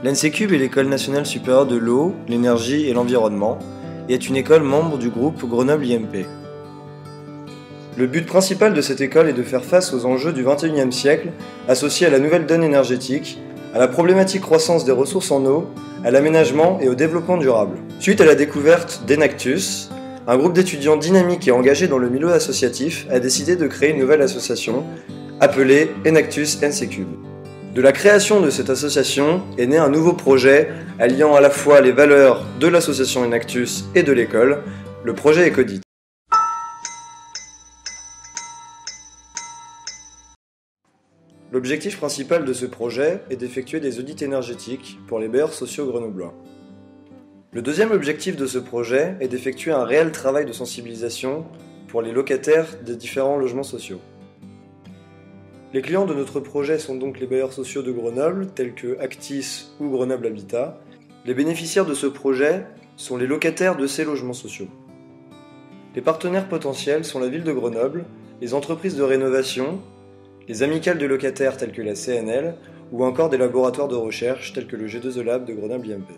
L'ENSECUB est l'école nationale supérieure de l'eau, l'énergie et l'environnement et est une école membre du groupe Grenoble IMP. Le but principal de cette école est de faire face aux enjeux du XXIe siècle associés à la nouvelle donne énergétique, à la problématique croissance des ressources en eau, à l'aménagement et au développement durable. Suite à la découverte d'Enactus, un groupe d'étudiants dynamiques et engagés dans le milieu associatif a décidé de créer une nouvelle association appelée Enactus ENSECUB. De la création de cette association est né un nouveau projet alliant à la fois les valeurs de l'association Enactus et de l'école, le projet Ecodit. L'objectif principal de ce projet est d'effectuer des audits énergétiques pour les bailleurs sociaux grenoblois. Le deuxième objectif de ce projet est d'effectuer un réel travail de sensibilisation pour les locataires des différents logements sociaux. Les clients de notre projet sont donc les bailleurs sociaux de Grenoble, tels que Actis ou Grenoble Habitat. Les bénéficiaires de ce projet sont les locataires de ces logements sociaux. Les partenaires potentiels sont la ville de Grenoble, les entreprises de rénovation, les amicales de locataires telles que la CNL, ou encore des laboratoires de recherche tels que le G2E Lab de Grenoble IMP.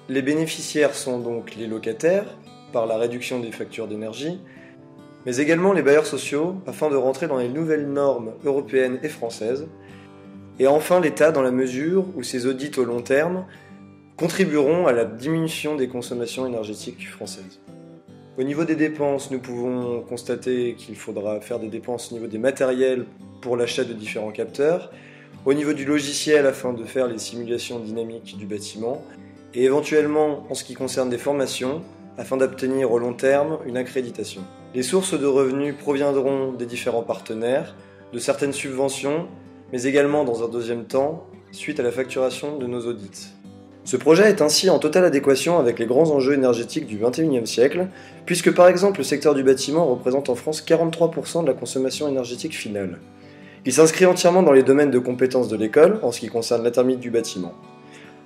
Les bénéficiaires sont donc les locataires, par la réduction des factures d'énergie, mais également les bailleurs sociaux, afin de rentrer dans les nouvelles normes européennes et françaises, et enfin l'État dans la mesure où ces audits au long terme contribueront à la diminution des consommations énergétiques françaises. Au niveau des dépenses, nous pouvons constater qu'il faudra faire des dépenses au niveau des matériels pour l'achat de différents capteurs, au niveau du logiciel afin de faire les simulations dynamiques du bâtiment, et éventuellement en ce qui concerne des formations, afin d'obtenir au long terme une accréditation. Les sources de revenus proviendront des différents partenaires, de certaines subventions, mais également dans un deuxième temps, suite à la facturation de nos audits. Ce projet est ainsi en totale adéquation avec les grands enjeux énergétiques du XXIe siècle, puisque par exemple le secteur du bâtiment représente en France 43% de la consommation énergétique finale. Il s'inscrit entièrement dans les domaines de compétences de l'école en ce qui concerne la thermique du bâtiment.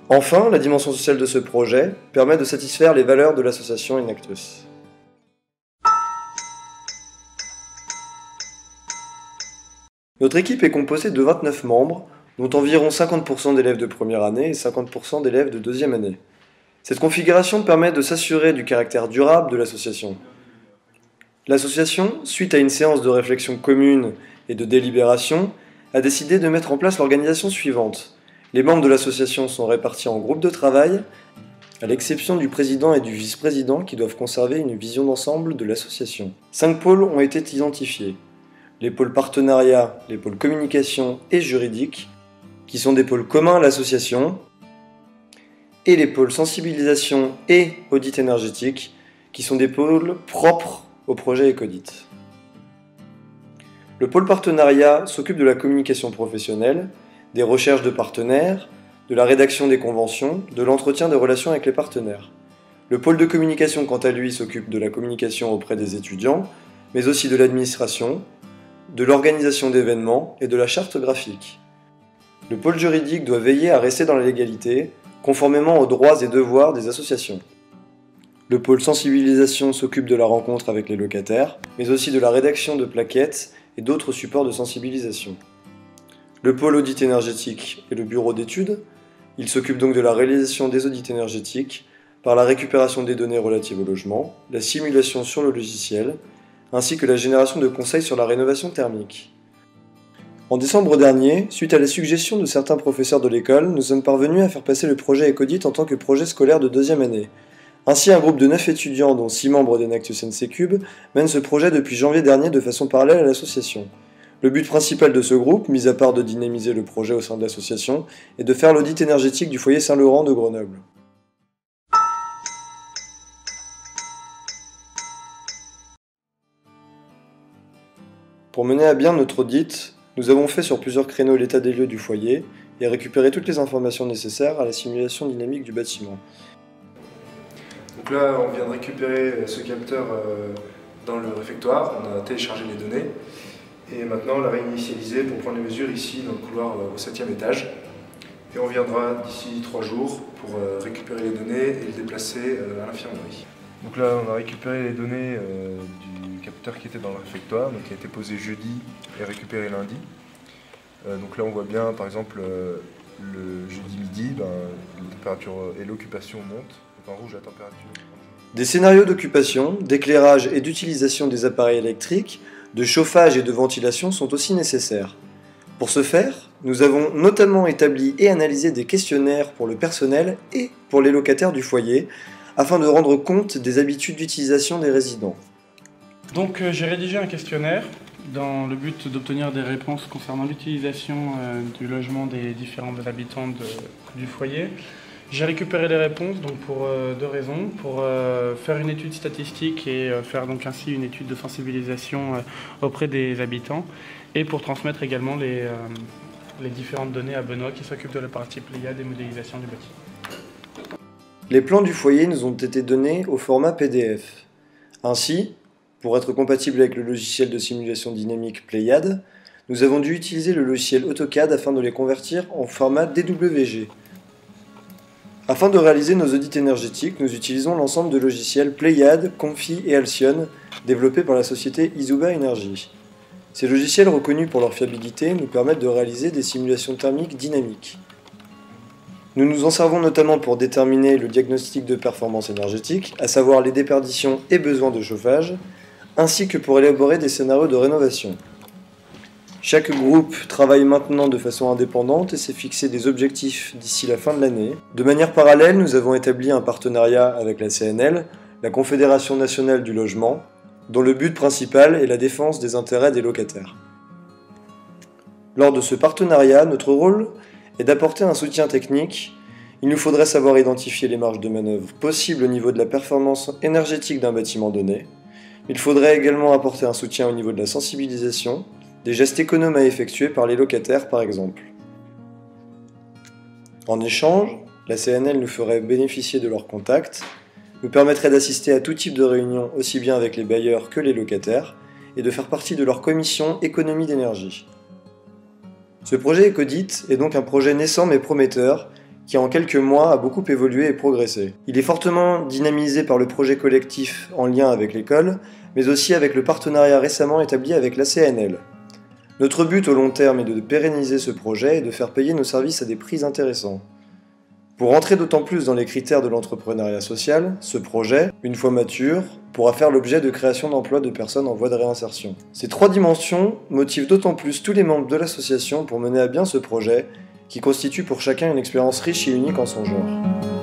Enfin, la dimension sociale de ce projet permet de satisfaire les valeurs de l'association Enactus. Notre équipe est composée de 29 membres, dont environ 50% d'élèves de première année et 50% d'élèves de deuxième année. Cette configuration permet de s'assurer du caractère durable de l'association. L'association, suite à une séance de réflexion commune et de délibération, a décidé de mettre en place l'organisation suivante. Les membres de l'association sont répartis en groupes de travail, à l'exception du président et du vice-président qui doivent conserver une vision d'ensemble de l'association. 5 pôles ont été identifiés. Les pôles partenariat, les pôles communication et juridique, qui sont des pôles communs à l'association, et les pôles sensibilisation et audit énergétique, qui sont des pôles propres au projet Ecodit. Le pôle partenariat s'occupe de la communication professionnelle, des recherches de partenaires, de la rédaction des conventions, de l'entretien des relations avec les partenaires. Le pôle de communication, quant à lui, s'occupe de la communication auprès des étudiants, mais aussi de l'administration, de l'organisation d'événements et de la charte graphique. Le pôle juridique doit veiller à rester dans la légalité, conformément aux droits et devoirs des associations. Le pôle sensibilisation s'occupe de la rencontre avec les locataires, mais aussi de la rédaction de plaquettes et d'autres supports de sensibilisation. Le pôle audit énergétique est le bureau d'études. Il s'occupe donc de la réalisation des audits énergétiques par la récupération des données relatives au logement, la simulation sur le logiciel, ainsi que la génération de conseils sur la rénovation thermique. En décembre dernier, suite à la suggestion de certains professeurs de l'école, nous sommes parvenus à faire passer le projet Ecodit en tant que projet scolaire de deuxième année. Ainsi, un groupe de 9 étudiants, dont 6 membres d'Enactus ENSECUB, mène ce projet depuis janvier dernier de façon parallèle à l'association. Le but principal de ce groupe, mis à part de dynamiser le projet au sein de l'association, est de faire l'audit énergétique du foyer Saint-Laurent de Grenoble. Pour mener à bien notre audit, nous avons fait sur plusieurs créneaux l'état des lieux du foyer et récupéré toutes les informations nécessaires à la simulation dynamique du bâtiment. Donc là, on vient de récupérer ce capteur dans le réfectoire, on a téléchargé les données et maintenant on l'a réinitialisé pour prendre les mesures ici dans le couloir au 7e étage. Et on viendra d'ici 3 jours pour récupérer les données et les déplacer à l'infirmerie. Donc là, on a récupéré les données du capteur qui était dans le réfectoire, donc qui a été posé jeudi et récupéré lundi. Donc là, on voit bien, par exemple, le jeudi midi, la température et l'occupation montent. Donc en rouge, la température. Des scénarios d'occupation, d'éclairage et d'utilisation des appareils électriques, de chauffage et de ventilation sont aussi nécessaires. Pour ce faire, nous avons notamment établi et analysé des questionnaires pour le personnel et pour les locataires du foyer, afin de rendre compte des habitudes d'utilisation des résidents. Donc j'ai rédigé un questionnaire dans le but d'obtenir des réponses concernant l'utilisation du logement des différents habitants du foyer. J'ai récupéré les réponses donc pour deux raisons, pour faire une étude statistique et faire donc ainsi une étude de sensibilisation auprès des habitants et pour transmettre également les différentes données à Benoît qui s'occupe de la partie Pléiade et modélisation du bâti. Les plans du foyer nous ont été donnés au format PDF. Ainsi, pour être compatible avec le logiciel de simulation dynamique Pléiade, nous avons dû utiliser le logiciel AutoCAD afin de les convertir en format DWG. Afin de réaliser nos audits énergétiques, nous utilisons l'ensemble de logiciels Pléiade, Confi et Alcyon, développés par la société Izuba Energy. Ces logiciels reconnus pour leur fiabilité nous permettent de réaliser des simulations thermiques dynamiques. Nous nous en servons notamment pour déterminer le diagnostic de performance énergétique, à savoir les déperditions et besoins de chauffage, ainsi que pour élaborer des scénarios de rénovation. Chaque groupe travaille maintenant de façon indépendante et s'est fixé des objectifs d'ici la fin de l'année. De manière parallèle, nous avons établi un partenariat avec la CNL, la Confédération nationale du logement, dont le but principal est la défense des intérêts des locataires. Lors de ce partenariat, notre rôle est d'apporter un soutien technique. Il nous faudrait savoir identifier les marges de manœuvre possibles au niveau de la performance énergétique d'un bâtiment donné. Il faudrait également apporter un soutien au niveau de la sensibilisation, des gestes économes à effectuer par les locataires par exemple. En échange, la CNL nous ferait bénéficier de leurs contacts, nous permettrait d'assister à tout type de réunion aussi bien avec les bailleurs que les locataires et de faire partie de leur commission économie d'énergie. Ce projet Ecodit est donc un projet naissant mais prometteur qui en quelques mois a beaucoup évolué et progressé. Il est fortement dynamisé par le projet collectif en lien avec l'école, mais aussi avec le partenariat récemment établi avec la CNL. Notre but au long terme est de pérenniser ce projet et de faire payer nos services à des prix intéressants. Pour rentrer d'autant plus dans les critères de l'entrepreneuriat social, ce projet, une fois mature, pourra faire l'objet de création d'emplois de personnes en voie de réinsertion. Ces trois dimensions motivent d'autant plus tous les membres de l'association pour mener à bien ce projet, qui constitue pour chacun une expérience riche et unique en son genre.